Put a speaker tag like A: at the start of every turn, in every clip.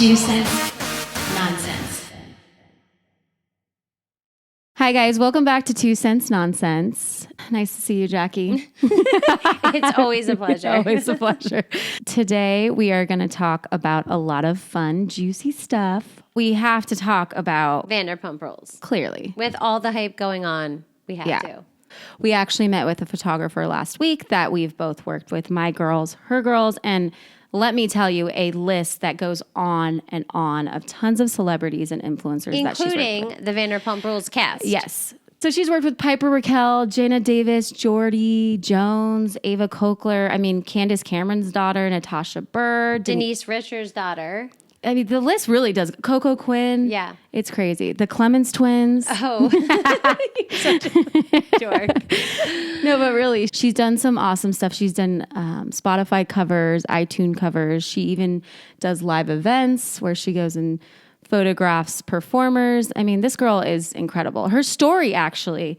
A: 2 cents nonsense.
B: Hi guys, welcome back to 2 Cents Nonsense. Nice to see you, Jackie.
C: It's always a pleasure.
B: Always a pleasure. Today we are going to talk about a lot of fun, juicy stuff. We have to talk about
C: Vanderpump Rules.
B: clearly.
C: With all the hype going on, we have to.
B: We actually met with a photographer last week that we've both worked with, my girls, her girls, and let me tell you, a list that goes on and on of tons of celebrities and influencers that she's worked with.
C: Including the Vanderpump Rules cast.
B: Yes. So she's worked with Piper Raquel, Jana Davis, Jordy Jones, Ava Cochler. I mean, Candace Cameron's daughter, Natasha Burr.
C: Denise Richards' daughter.
B: I mean, the list really does. Coco Quinn.
C: Yeah.
B: It's crazy. The Clemens twins.
C: Oh. Such a dork.
B: No, but really, she's done some awesome stuff. She's done Spotify covers, iTunes covers. She even does live events where she goes and photographs performers. I mean, this girl is incredible. Her story actually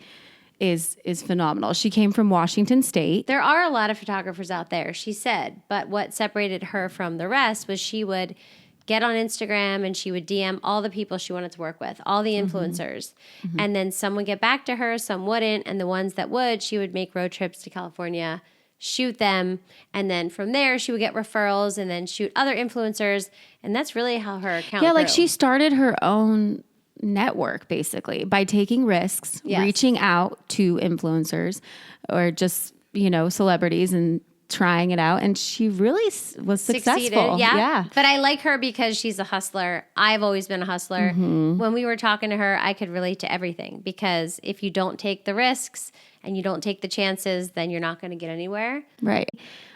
B: is phenomenal. She came from Washington State.
C: There are a lot of photographers out there, she said, but what separated her from the rest was she would get on Instagram and she would DM all the people she wanted to work with, all the influencers. Mm-hmm. And then some would get back to her, some wouldn't. And the ones that would, she would make road trips to California, shoot them. And then from there, she would get referrals and then shoot other influencers. And that's really how her account grew.
B: Like she started her own network basically by taking risks, reaching out to influencers or just, celebrities and trying it out, and she really was successful.
C: Succeeded, yeah. But I like her because she's a hustler. I've always been a hustler. Mm-hmm. When we were talking to her, I could relate to everything because if you don't take the risks and you don't take the chances, then you're not going to get anywhere.
B: Right.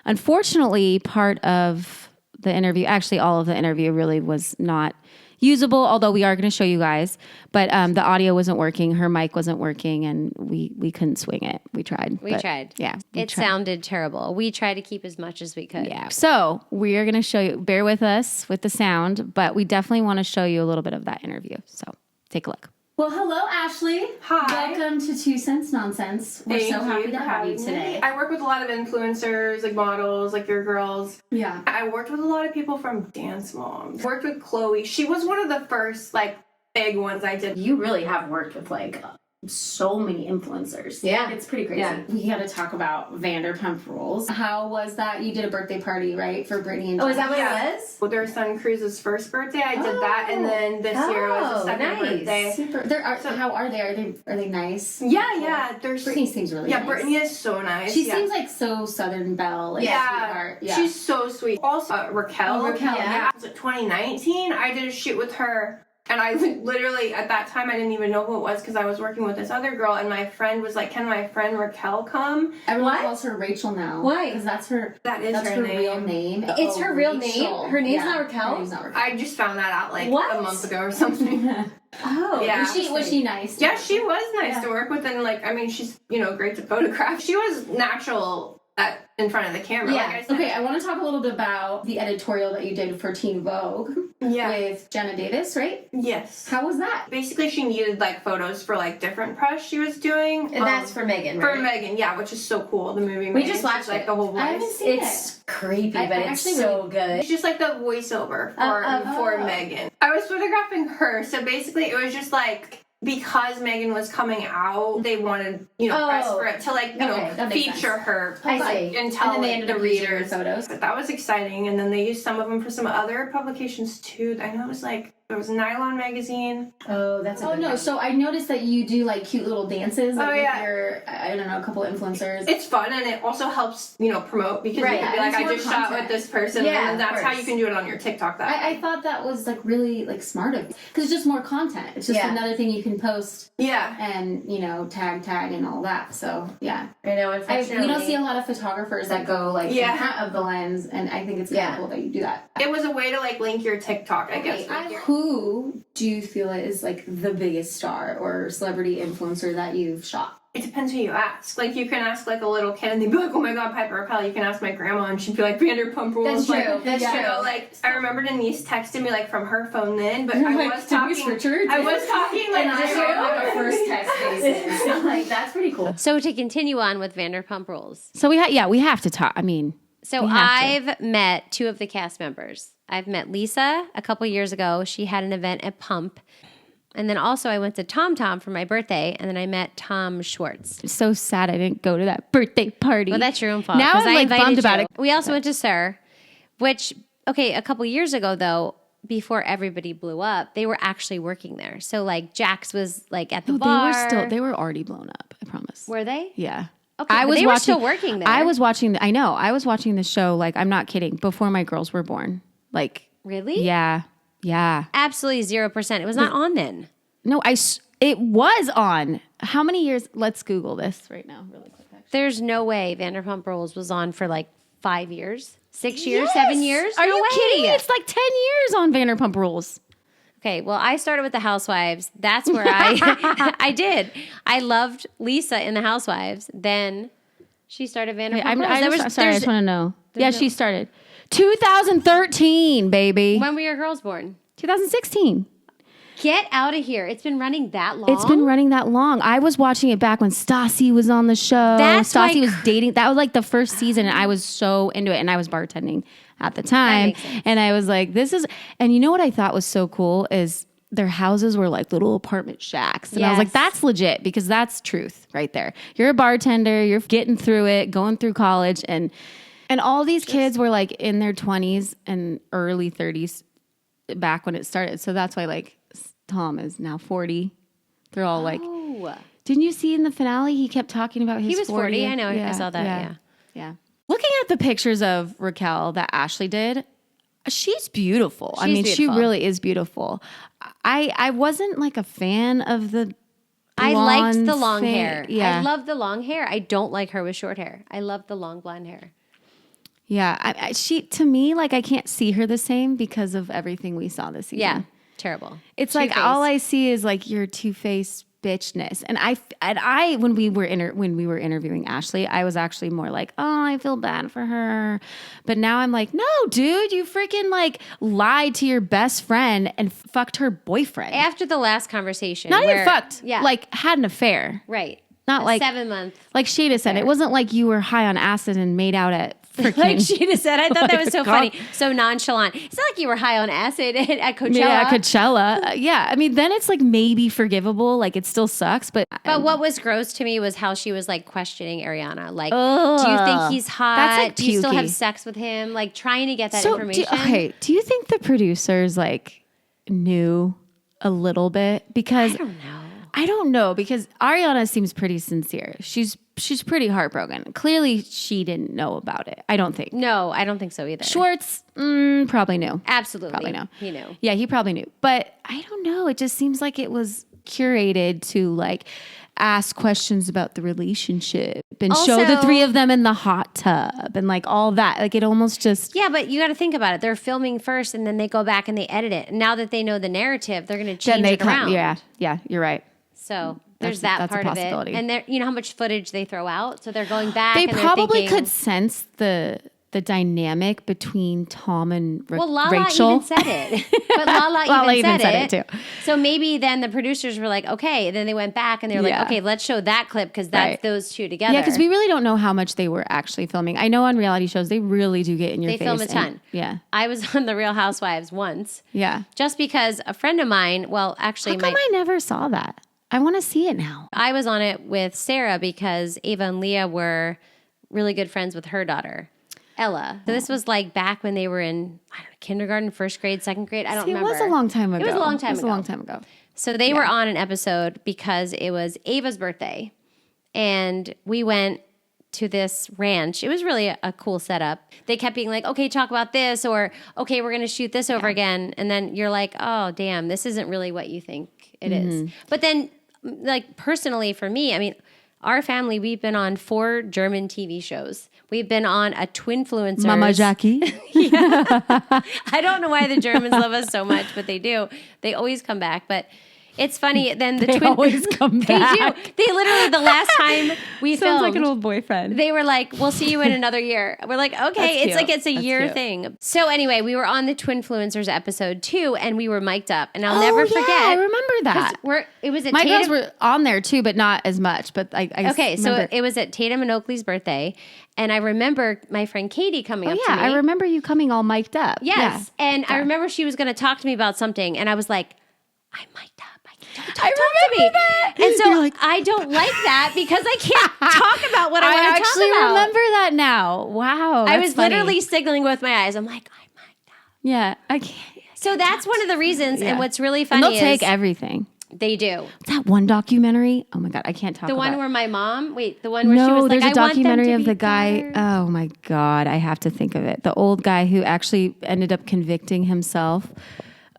B: Unfortunately, part of the interview, actually all of the interview really was not usable, although we are going to show you guys, but the audio wasn't working, her mic wasn't working, and we couldn't swing it. We tried.
C: We tried.
B: Yeah.
C: It sounded terrible. We tried to keep as much as we could.
B: Yeah. So we are going to show you, bear with us with the sound, but we definitely want to show you a little bit of that interview. So take a look. Well, hello, Ashley.
A: Hi.
B: Welcome to 2 Cents Nonsense. We're so happy to have you today.
D: I work with a lot of influencers, like models, like your girls.
B: Yeah.
D: I worked with a lot of people from Dance Moms. Worked with Chloe. She was one of the first, big ones I did.
A: You really have worked with, so many influencers.
C: Yeah.
A: It's pretty crazy. Yeah. We got to talk about Vanderpump Rules. How was that? You did a birthday party, right, for Brittany and Josh?
C: Oh, is that what it was?
D: With their son Cruz's first birthday, I did that, and then this year was the second birthday.
A: Super. How are they? Are they nice?
D: Yeah.
A: Brittany seems really nice.
D: Yeah, Brittany is so nice.
A: She seems like so Southern Belle. Sweetheart. Yeah.
D: She's so sweet. Also, Raquel.
A: Oh, Raquel.
D: Yeah. Was it 2019? I did a shoot with her. And I literally, at that time, I didn't even know who it was because I was working with this other girl. And my friend was like, can my friend Raquel come?
A: Everyone calls her Rachel now.
C: Why?
A: Because that's her
D: name.
A: real name.
C: It's her real name? Her name's not Raquel?
A: Her name's not Raquel.
D: I just found that out a month ago or something.
A: Oh,
D: yeah.
A: Was she nice?
D: Yeah, she was nice to work with. And she's, great to photograph. She was natural in front of the camera.
A: Yeah.
D: Like I said.
A: Okay, I want to talk a little bit about the editorial that you did for Teen Vogue with Jana Davis, right?
D: Yes.
A: How was that?
D: Basically, she needed photos for different press she was doing.
C: And that's for Megan, right?
D: For Megan, yeah, which is so cool. The movie.
C: We just watched
D: the whole voice.
A: I haven't seen
C: It's creepy, but it's so good.
D: It's just the voiceover for Megan. I was photographing her, so basically it was just because Megan was coming out, they wanted, press for it to feature her.
A: I see.
D: And tell
A: then they ended
D: the
A: up using
D: readers
A: photos.
D: But that was exciting. And then they used some of them for some other publications too. I know it was there was Nylon magazine.
A: Oh, that's a good one. So I noticed that you do cute little dances with your, a couple influencers.
D: It's fun, and it also helps, promote because you can be I just shot with this person, and that's how you can do it on your TikTok.
A: I thought that was really smart of you because it's just more content. It's just another thing you can post.
D: Yeah.
A: And tag and all that. So yeah.
C: I know.
A: We don't see a lot of photographers that go in front of the lens, and I think it's cool that you do that.
D: It was a way to link your TikTok, I guess.
A: Who do you feel is the biggest star or celebrity influencer that you've shot?
D: It depends who you ask. You can ask a little kid and they'd be like, oh my god, Piper Raquel. You can ask my grandma and she'd be like, Vanderpump Rules.
C: That's true. That's true.
D: I remember Denise texted me from her phone then, but I was talking.
A: Richards?
D: I was talking
A: a first text basis. That's pretty cool.
C: So to continue on with Vanderpump Rules.
B: So we have to talk. I mean,
C: So
B: We have to.
C: I've met 2 of the cast members. I've met Lisa a couple years ago. She had an event at Pump. And then also I went to Tom Tom for my birthday, and then I met Tom Schwartz.
B: It's so sad I didn't go to that birthday party.
C: Well, that's your own fault.
B: Now
C: 'cause
B: I'm like
C: invited
B: bummed about
C: you.
B: it.
C: We also went to Sir, which, okay, a couple years ago though, before everybody blew up, they were actually working there. So like Jax was like at the bar.
B: They were already blown up, I promise.
C: Were they?
B: Yeah.
C: Okay, but they were still working there.
B: I was watching the show, like, I'm not kidding, before my girls were born. Like,
C: Really?
B: yeah. Yeah.
C: Absolutely 0%. It was not on then.
B: No, it was on. How many years? Let's Google this right now, really quick. Actually.
C: There's no way Vanderpump Rules was on for like 5 years, 6 years, 7 years.
B: Are
C: No
B: you
C: way.
B: kidding me? It's like 10 years on Vanderpump Rules.
C: Okay, well, I started with the Housewives. That's where I did. I loved Lisa in the Housewives. Then she started Vanderpump Rules.
B: Sorry, I just want to know. Yeah, she started 2013, baby.
C: When were your girls born?
B: 2016.
C: Get out of here. It's been running that long?
B: It's been running that long. I was watching it back when Stassi was on the show.
C: That's
B: Stassi
C: why-
B: was dating. That was like the first season, and I was so into it. And I was bartending at the time.
C: makes sense.
B: And I was like, this is... And you know what I thought was so cool is their houses were like little apartment shacks. And I was like,
C: Yes.
B: that's legit, because that's truth right there. You're a bartender. You're getting through it, going through college. And all these kids were like in their 20s and early 30s back when it started. So that's why like Tom is now 40. They're all like, didn't you see in the finale? He kept talking about his
C: He was 40.
B: 40th?
C: I know. I saw that.
B: Yeah. Looking at the pictures of Raquel that Ashley did, she's beautiful. I mean,
C: beautiful.
B: she really is beautiful. I wasn't like a fan of the
C: I liked the
B: blonde
C: long
B: thing.
C: hair.
B: Yeah.
C: I love the long hair. I don't like her with short hair. I love the long blonde hair.
B: Yeah. She, to me, like, I can't see her the same because of everything we saw this season.
C: Yeah. Terrible.
B: It's like
C: Two-Face.
B: all I see is like your two-faced bitchness. And I when we were interviewing Ashley, I was actually more like, oh, I feel bad for her. But now I'm like, no, dude, you freaking like lied to your best friend and fucked her boyfriend.
C: After the last conversation.
B: Not even fucked.
C: Yeah.
B: Like had an affair.
C: Right.
B: Not
C: A
B: like
C: 7 month.
B: Like Shada said, it wasn't like you were high on acid and made out at freaking.
C: Like Sheena said, I thought that was so
B: God.
C: funny, so nonchalant. It's not like you were high on acid at Coachella.
B: Yeah, Coachella. Yeah, I mean, then it's like maybe forgivable. Like it still sucks, but
C: what was gross to me was how she was like questioning Ariana. Like, do you think he's hot?
B: That's, like,
C: do you still have
B: pukey.
C: sex with him? Like trying to get that
B: so
C: information.
B: Do you think the producers like knew a little bit? Because I don't know because Ariana seems pretty sincere. She's pretty heartbroken. Clearly, she didn't know about it. I don't think.
C: No, I don't think so either.
B: Schwartz probably knew.
C: Absolutely.
B: Probably knew.
C: He knew.
B: Yeah, he probably knew. But I don't know. It just seems like it was curated to like ask questions about the relationship and show the
C: Also-
B: three of them in the hot tub and like all that. Like it almost just
C: Yeah, but you got to think about it. They're filming first, and then they go back and they edit it. And now that they know the narrative, they're going to change it around.
B: Yeah, you're right.
C: So there's
B: That's a
C: part of it.
B: possibility.
C: And they're, you know how much footage they throw out? So they're going back
B: They
C: and
B: probably
C: they're thinking,
B: could sense the dynamic between Tom and
C: Well, Lala
B: Rachel.
C: even said it. But Lala,
B: Lala
C: even said it
B: too.
C: So maybe then the producers were like, okay. Then they went back and they were
B: Yeah.
C: like, okay, let's show that clip because that's
B: Right.
C: those two together.
B: Yeah, because we really don't know how much they were actually filming. I know on reality shows they really do get in your
C: They
B: face.
C: film a
B: and-
C: ton.
B: Yeah,
C: I was on The Real Housewives once
B: yeah.
C: just because a friend of mine, well, actually,
B: How come I never saw that? I want to see it now.
C: I was on it with Sarah because Ava and Leah were really good friends with her daughter, Ella. So this was like back when they were in kindergarten, first grade, second grade. I don't remember.
B: It was a long time ago.
C: It was a long time ago. So they were on an episode because it was Ava's birthday. And we went to this ranch. It was really a cool setup. They kept being like, okay, talk about this, or okay, we're going to shoot this over again. And then you're like, oh, damn, this isn't really what you think it is. But then, like, personally for me, I mean, our family, we've been on 4 German TV shows. We've been on a Twinfluencers.
B: Mama Jackie.
C: I don't know why the Germans love us so much, but they do. They always come back. But It's funny. Then the
B: They
C: twin
B: always come back.
C: They do. They literally, the last time we
B: Sounds
C: filmed,
B: like an old boyfriend.
C: they were like, "We'll see you in another year." We're like, "Okay."
B: That's
C: It's like
B: cute.
C: it's a
B: That's
C: year
B: cute.
C: thing. So anyway, we were on the Twinfluencers episode 2, and we were mic'd up, and I'll never forget.
B: I remember that.
C: It was at
B: My
C: Tatum.
B: girls were on there too, but not as much. But I
C: Okay, so
B: remember.
C: it was at Tatum and Oakley's birthday, and I remember my friend Katie coming up to me.
B: I remember you coming all mic'd up.
C: Yes,
B: Yeah.
C: and I remember she was going to talk to me about something, and I was like, "I'm mic'd up. Don't talk to
B: remember
C: me."
B: that.
C: And so
B: You're like-
C: I don't like that because I can't talk about what I want to talk
B: actually
C: about.
B: remember that now. Wow.
C: I
B: that's
C: was
B: funny.
C: literally signaling with my eyes. I'm like, "I'm mic'd up."
B: Yeah, I can't.
C: So that's one of the reasons.
B: Yeah.
C: And what's really
B: And
C: funny
B: they'll
C: is
B: take everything.
C: they do.
B: What's that one documentary? Oh my God, I can't talk
C: The
B: about
C: one
B: it.
C: where my mom. Wait, the one where she
B: No,
C: was like,
B: there's
C: "I
B: a
C: want them
B: documentary
C: to
B: of
C: be
B: the guy.
C: daughters."
B: Oh my God, I have to think of it. The old guy who actually ended up convicting himself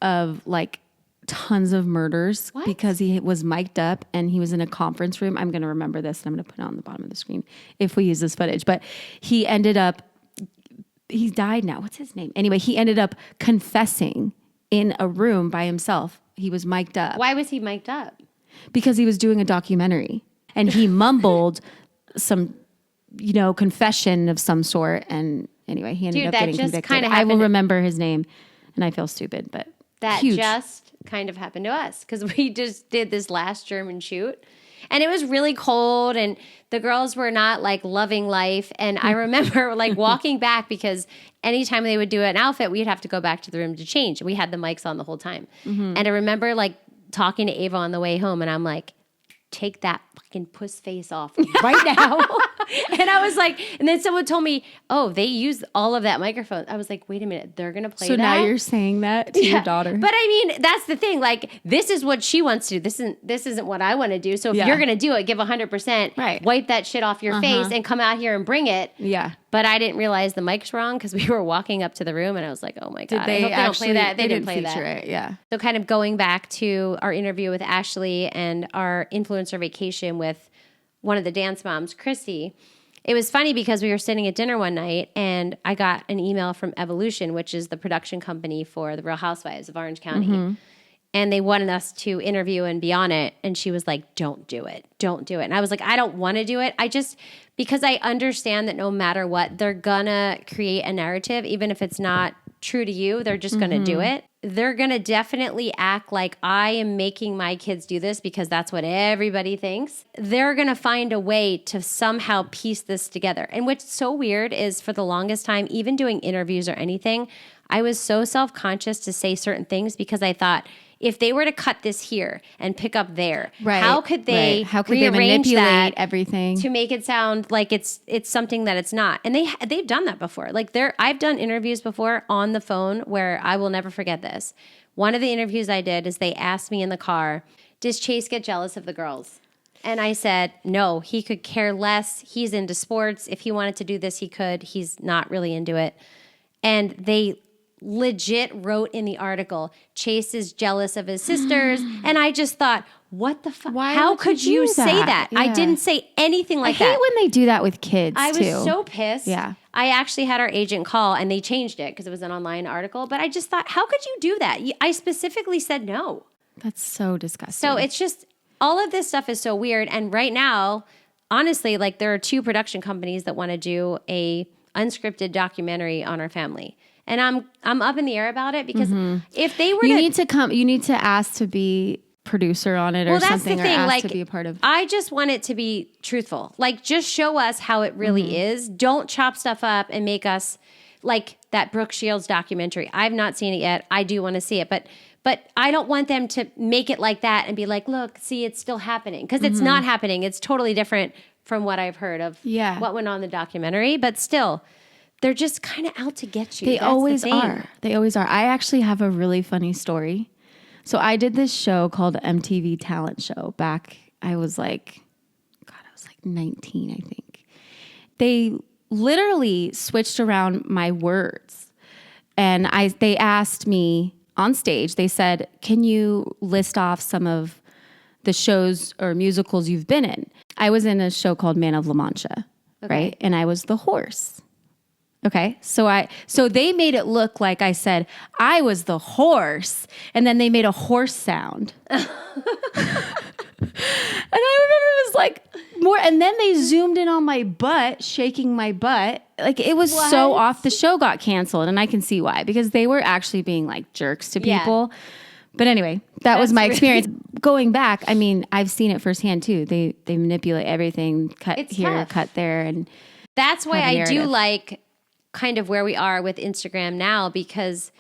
B: of like tons of murders because he was mic'd up and he was in a conference room. I'm going to remember this and I'm going to put it on the bottom of the screen if we use this footage. But he ended up, he's died now. What's his name? Anyway, he ended up confessing in a room by himself. He was mic'd up.
C: Why was he mic'd up?
B: Because he was doing a documentary and he mumbled some, confession of some sort. And anyway, he ended
C: Dude,
B: up
C: that
B: getting
C: just
B: convicted.
C: kinda
B: I will
C: happened-
B: remember his name and I feel stupid, but
C: That
B: huge.
C: just kind of happened to us because we just did this last German shoot and it was really cold and the girls were not like loving life. And I remember like walking back because anytime they would do an outfit, we'd have to go back to the room to change. We had the mics on the whole time. And I remember like talking to Ava on the way home and I'm like, "Take that fucking puss face off right now." And I was like, and then someone told me, "Oh, they use all of that microphone." I was like, "Wait a minute, they're going to play
B: So
C: that?"
B: now you're saying that to your daughter.
C: But I mean, that's the thing. Like, this is what she wants to do. This isn't what I want to do. So if
B: Yeah.
C: you're going to do it, give 100%.
B: Right.
C: Wipe that shit off your face and come out here and bring it.
B: Yeah.
C: But I didn't realize the mic's wrong because we were walking up to the room and I was like, "Oh my God, I hope they don't play that." They didn't play
B: feature
C: that.
B: it. Yeah.
C: So kind of going back to our interview with Ashley and our influencer vacation with one of the dance moms, Christy, it was funny because we were sitting at dinner one night and I got an email from Evolution, which is the production company for the Real Housewives of Orange County. And they wanted us to interview and be on it. And she was like, "Don't do it. Don't do it." And I was like, "I don't want to do it. Because I understand that no matter what, they're gonna create a narrative, even if it's not true to you, they're just gonna do it. They're gonna definitely act like I am making my kids do this because that's what everybody thinks. They're gonna find a way to somehow piece this together." And what's so weird is for the longest time, even doing interviews or anything, I was so self-conscious to say certain things because I thought, if they were to cut this here and pick up there, how could they
B: How could they
C: rearrange
B: manipulate
C: that
B: everything?
C: to make it sound like it's something that it's not? And they've done that before. Like I've done interviews before on the phone where I will never forget this. One of the interviews I did is they asked me in the car, "Does Chase get jealous of the girls?" And I said, "No, he could care less. He's into sports. If he wanted to do this, he could. He's not really into it." And they legit wrote in the article, "Chase is jealous of his sisters." And I just thought, what the fuck?
B: Why
C: How
B: would
C: could
B: you
C: you
B: do
C: say
B: that?
C: that? I
B: Yeah.
C: didn't say anything
B: I
C: like
B: hate
C: that.
B: when they do that with kids
C: I was
B: too.
C: so pissed.
B: Yeah.
C: I actually had our agent call and they changed it because it was an online article. But I just thought, how could you do that? I specifically said no.
B: That's so disgusting.
C: So it's just, all of this stuff is so weird. And right now, honestly, like there are 2 production companies that want to do a unscripted documentary on our family. And I'm up in the air about it because if they were
B: you
C: to
B: need to ask to be producer on it or
C: well, that's
B: something,
C: the thing.
B: or ask
C: Like,
B: to be a part of.
C: I just want it to be truthful. Like, just show us how it really is. Don't chop stuff up and make us like that Brooke Shields documentary. I've not seen it yet. I do want to see it, but I don't want them to make it like that and be like, "Look, see, it's still happening," because it's not happening. It's totally different from what I've heard of what went on in the documentary. But still, they're just kind of out to get you.
B: They
C: That's
B: always
C: the thing.
B: are. They always are. I actually have a really funny story. So I did this show called MTV Talent Show back, I was like 19, I think. They literally switched around my words. And they asked me on stage, they said, "Can you list off some of the shows or musicals you've been in?" I was in a show called Man of La Mancha, right? And I was the horse. Okay. So they made it look like I said I was the horse, and then they made a horse sound. And I remember it was like more, and then they zoomed in on my butt, shaking my butt. Like it was so off. The show got canceled, and I can see why, because they were actually being like jerks to people. But anyway, that was my experience. Going back, I mean, I've seen it firsthand too. They manipulate everything, cut
C: It's
B: here,
C: tough.
B: Cut there, and
C: That's why
B: have a
C: I do
B: narrative.
C: like kind of where we are with Instagram now, because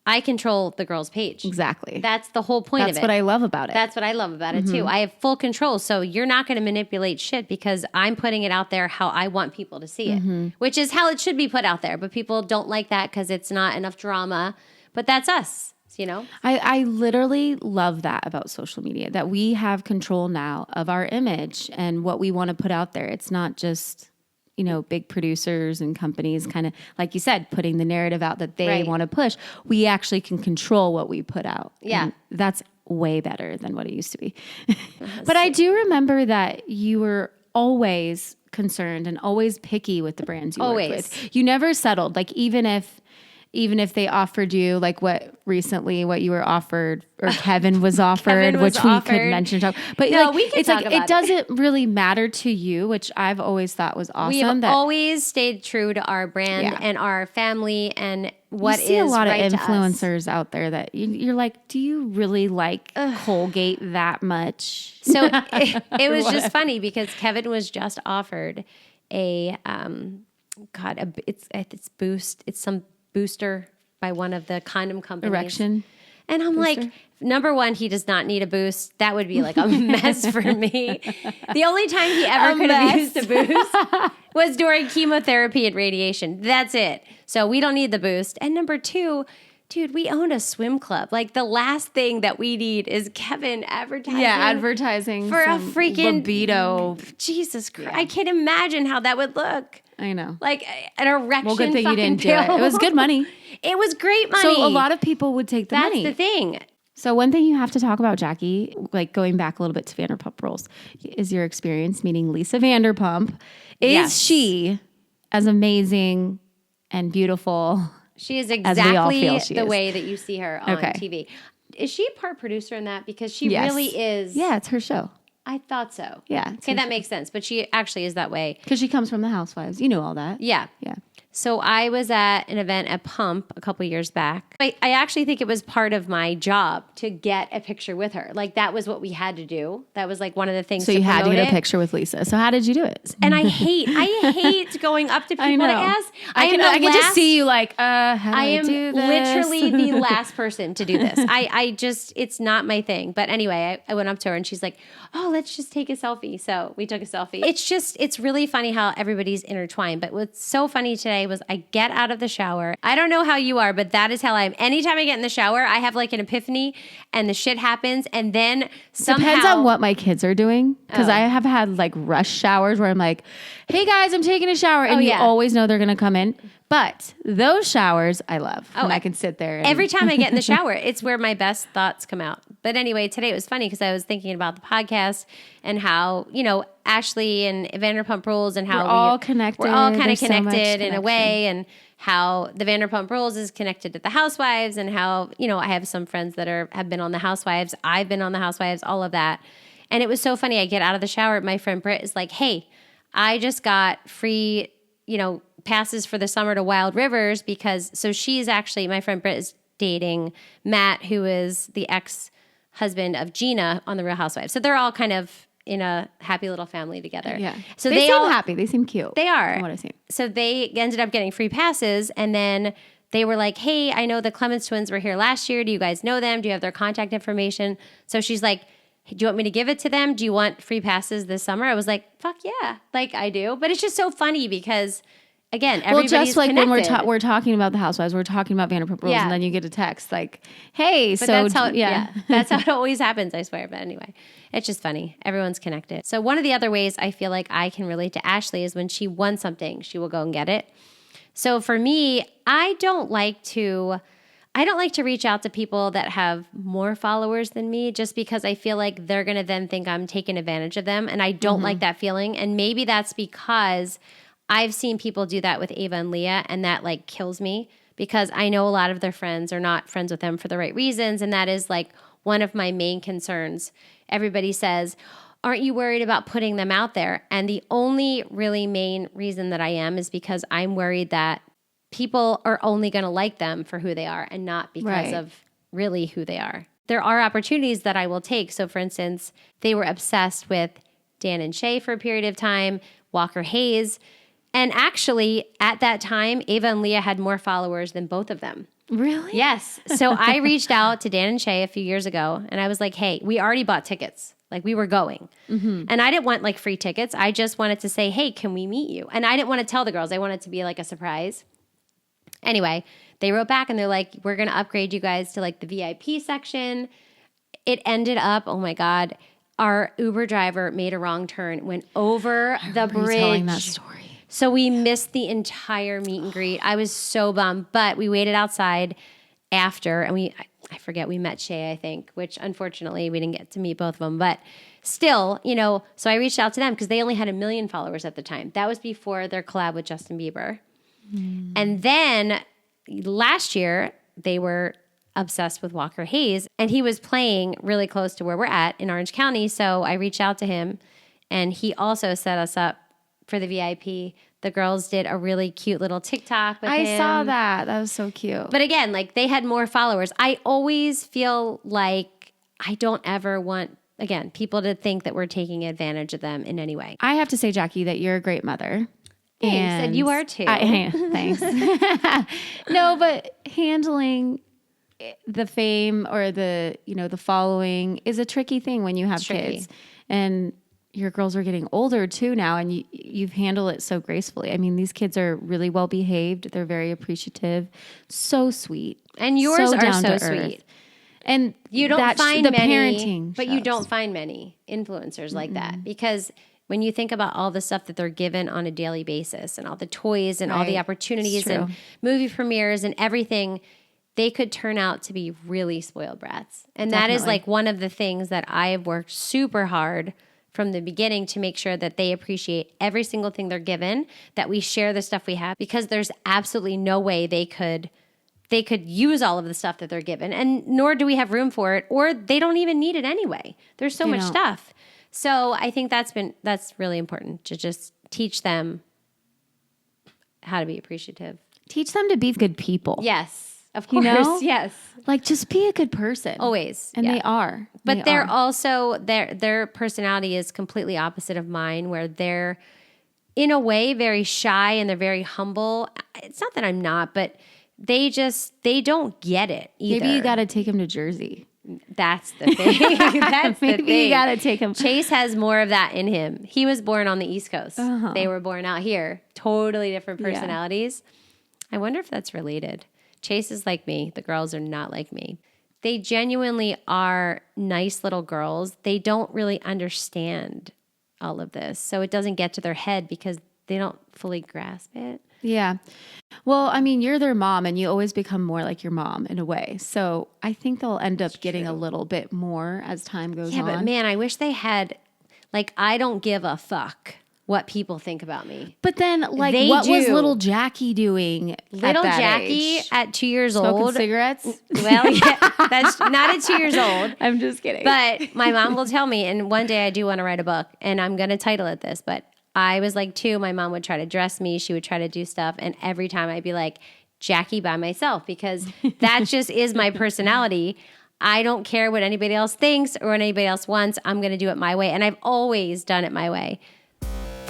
C: I control the girl's page.
B: exactly.
C: That's the whole point of it.
B: That's what I love about it.
C: That's what I love about it too. I have full control. So you're not going to manipulate shit because I'm putting it out there how I want people to see it, which is how it should be put out there. But people don't like that because it's not enough drama. But that's us, you know?
B: I literally love that about social media, that we have control now of our image and what we want to put out there. It's not just, big producers and companies kind of, like you said, putting the narrative out that they
C: Right.
B: want to push. We actually can control what we put out.
C: Yeah.
B: And that's way better than what it used to be. But I do remember that you were always concerned and always picky with the brands you
C: Always.
B: worked with. You never settled. Like even if they offered you like what you were offered, or Kevin was offered,
C: Kevin was
B: which we
C: offered.
B: could mention. But
C: No,
B: like,
C: we can
B: it's
C: talk
B: like
C: about
B: it doesn't really matter to you, which I've always thought was awesome.
C: We've always stayed true to our brand
B: Yeah.
C: and our family and what
B: you
C: is
B: see a lot
C: right
B: of
C: to us.
B: influencers out there that you're like, do you really like Colgate that much?
C: So it was just funny because Kevin was just offered a it's Boost. It's some booster by one of the condom companies.
B: Erection.
C: And I'm like, number one, he does not need a boost. That would be like a mess for me. The only time he ever could have used a boost was during chemotherapy and radiation. That's it. So we don't need the boost. And number two, dude, we own a swim club. Like the last thing that we need is Kevin advertising.
B: Yeah, advertising
C: for a
B: some
C: freaking
B: libido.
C: Jesus Christ. I can't imagine how that would look.
B: I know.
C: Like an erection.
B: Well, good thing you
C: fucking
B: didn't do it.
C: pill.
B: It was good money.
C: It was great money.
B: So a lot of people would take the
C: That's
B: money.
C: the thing.
B: So one thing you have to talk about, Jackie, like going back a little bit to Vanderpump Rules, is your experience meeting Lisa Vanderpump. Is
C: Yes.
B: she as amazing and beautiful?
C: She is
B: As we all
C: exactly
B: feel she
C: the
B: is.
C: way that you see her on
B: Okay.
C: TV. Is she a part producer in that? Because she
B: Yes.
C: really is.
B: Yeah, it's her show.
C: I thought so.
B: Yeah. it's
C: Okay,
B: her
C: that
B: show.
C: makes sense. But she actually is that way.
B: Because she comes from the Housewives. You knew all that.
C: Yeah.
B: Yeah.
C: So I was at an event at Pump a couple years back. I actually think it was part of my job to get a picture with her. Like that was what we had to do. That was like one of the things.
B: So you had to
C: promote
B: get a
C: it.
B: picture with Lisa. So how did you do it?
C: And I hate going up to people
B: I know.
C: to ask.
B: I can just see you like, how do
C: I
B: I
C: am
B: do this?
C: literally the last person to do this. I just, it's not my thing. But anyway, I went up to her and she's like, oh, let's just take a selfie. So we took a selfie. It's really funny how everybody's intertwined. But what's so funny today was I get out of the shower. I don't know how you are, but that is how I am. Anytime I get in the shower, I have like an epiphany and the shit happens. And then somehow.
B: Depends on what my kids are doing. Because
C: Oh.
B: I have had like rush showers where I'm like, hey guys, I'm taking a shower. And you
C: yeah.
B: always know they're going to come in. But those showers I love. And I can sit there. And
C: Every time I get in the shower, it's where my best thoughts come out. But anyway, today it was funny because I was thinking about the podcast and how, Ashley and Vanderpump Rules and how
B: We're all connected.
C: We're all kind of
B: There's so much
C: connected in a
B: connection.
C: way, and how the Vanderpump Rules is connected to the Housewives, and how, I have some friends that have been on the Housewives. I've been on the Housewives, all of that. And it was so funny. I get out of the shower. My friend Britt is like, hey, I just got free, passes for the summer to Wild Rivers so she's actually, my friend Britt is dating Matt, who is the ex-husband of Gina on The Real Housewives. So they're all kind of in a happy little family together.
B: Yeah.
C: So
B: they seem
C: all
B: happy. They seem cute.
C: They are.
B: From what I've seen.
C: So they ended up getting free passes, and then they were like, hey, I know the Clemens twins were here last year. Do you guys know them? Do you have their contact information? So she's like, hey, do you want me to give it to them? Do you want free passes this summer? I was like, fuck yeah. Like I do. But it's just so funny because, again, everybody's
B: Well, just like
C: connected.
B: when we're talking about the Housewives, we're talking about Vanderpump Rules,
C: Yeah.
B: and then you get a text like, "Hey,
C: But
B: so
C: that's how,
B: yeah."
C: that's how it always happens, I swear. But anyway, it's just funny. Everyone's connected. So one of the other ways I feel like I can relate to Ashley is when she wants something, she will go and get it. So for me, I don't like to reach out to people that have more followers than me just because I feel like they're going to then think I'm taking advantage of them. And I don't like that feeling. And maybe that's because I've seen people do that with Ava and Leah, and that like kills me because I know a lot of their friends are not friends with them for the right reasons. And that is like one of my main concerns. Everybody says, aren't you worried about putting them out there? And the only really main reason that I am is because I'm worried that people are only going to like them for who they are and not because of really who they are. There are opportunities that I will take. So for instance, they were obsessed with Dan and Shay for a period of time, Walker Hayes. And actually, at that time, Ava and Leah had more followers than both of them.
B: Really?
C: Yes. So I reached out to Dan and Shay a few years ago, and I was like, hey, we already bought tickets. Like, we were going. Mm-hmm. And I didn't want, like, free tickets. I just wanted to say, hey, can we meet you? And I didn't want to tell the girls. I wanted it to be, like, a surprise. Anyway, they wrote back, and they're like, we're going to upgrade you guys to, like, the VIP section. It ended up, oh, my God, our Uber driver made a wrong turn, went over the bridge.
B: Telling that story.
C: So we missed the entire meet and greet. I was so bummed, but we waited outside after, and I forget, we met Shay, I think, which unfortunately we didn't get to meet both of them, but still, you know, so I reached out to them because they only had 1 million followers at the time. That was before their collab with Justin Bieber. Mm. And then last year, they were obsessed with Walker Hayes, and he was playing really close to where we're at in Orange County, so I reached out to him, and he also set us up for the VIP. The girls did a really cute little TikTok with him.
B: I saw that. That was so cute.
C: But again, like they had more followers. I always feel like I don't ever want, again, people to think that we're taking advantage of them in any way.
B: I have to say, Jackie, that you're a great mother.
C: Thanks, and you are too.
B: Thanks. No, but handling the fame or the following is a tricky thing when you have kids. And your girls are getting older too now, and you've handled it so gracefully. I mean, these kids are really well behaved. They're very appreciative, so sweet,
C: and yours are so sweet.
B: And
C: you don't find
B: the
C: many,
B: parenting,
C: but you don't find many influencers like that, because when you think about all the stuff that they're given on a daily basis, and all the toys, and all the opportunities, and movie premieres, and everything, they could turn out to be really spoiled brats. And that is like one of the things that I have worked super hard from the beginning to make sure that they appreciate every single thing they're given, that we share the stuff we have, because there's absolutely no way they could use all of the stuff that they're given, and nor do we have room for it, or they don't even need it anyway. There's so much stuff. So I think that's really important, to just teach them how to be appreciative.
B: Teach them to be good people.
C: Yes. Of course, yes.
B: Like, just be a good person.
C: Always.
B: And they are.
C: But they're also, their personality is completely opposite of mine, where they're, in a way, very shy and they're very humble. It's not that I'm not, but they don't get it either.
B: Maybe you got to take them to Jersey.
C: That's the thing. That's
B: Maybe
C: the thing.
B: You got to take him.
C: Chase has more of that in him. He was born on the East Coast. Uh-huh. They were born out here. Totally different personalities. Yeah. I wonder if that's related. Chase is like me. The girls are not like me. They genuinely are nice little girls. They don't really understand all of this. So it doesn't get to their head because they don't fully grasp it.
B: Yeah. Well, I mean, you're their mom, and you always become more like your mom in a way. So I think they'll end up getting a little bit more as time goes on.
C: Yeah, but man, I wish they had, like, I don't give a fuck what people think about me.
B: But then, like, what was little Jackie doing?
C: Little Jackie
B: age?
C: At 2 years
B: Smoking
C: old.
B: cigarettes?
C: Well, yeah, that's not at 2 years old.
B: I'm just kidding.
C: But my mom will tell me, and one day I do want to write a book, and I'm going to title it this, but I was like 2. My mom would try to dress me. She would try to do stuff. And every time I'd be like, Jackie by myself, because that just is my personality. I don't care what anybody else thinks or what anybody else wants. I'm going to do it my way. And I've always done it my way.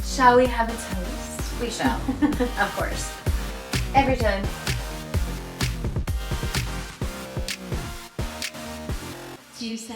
D: Shall we have a toast? We shall. Of course. Every time.
A: Juice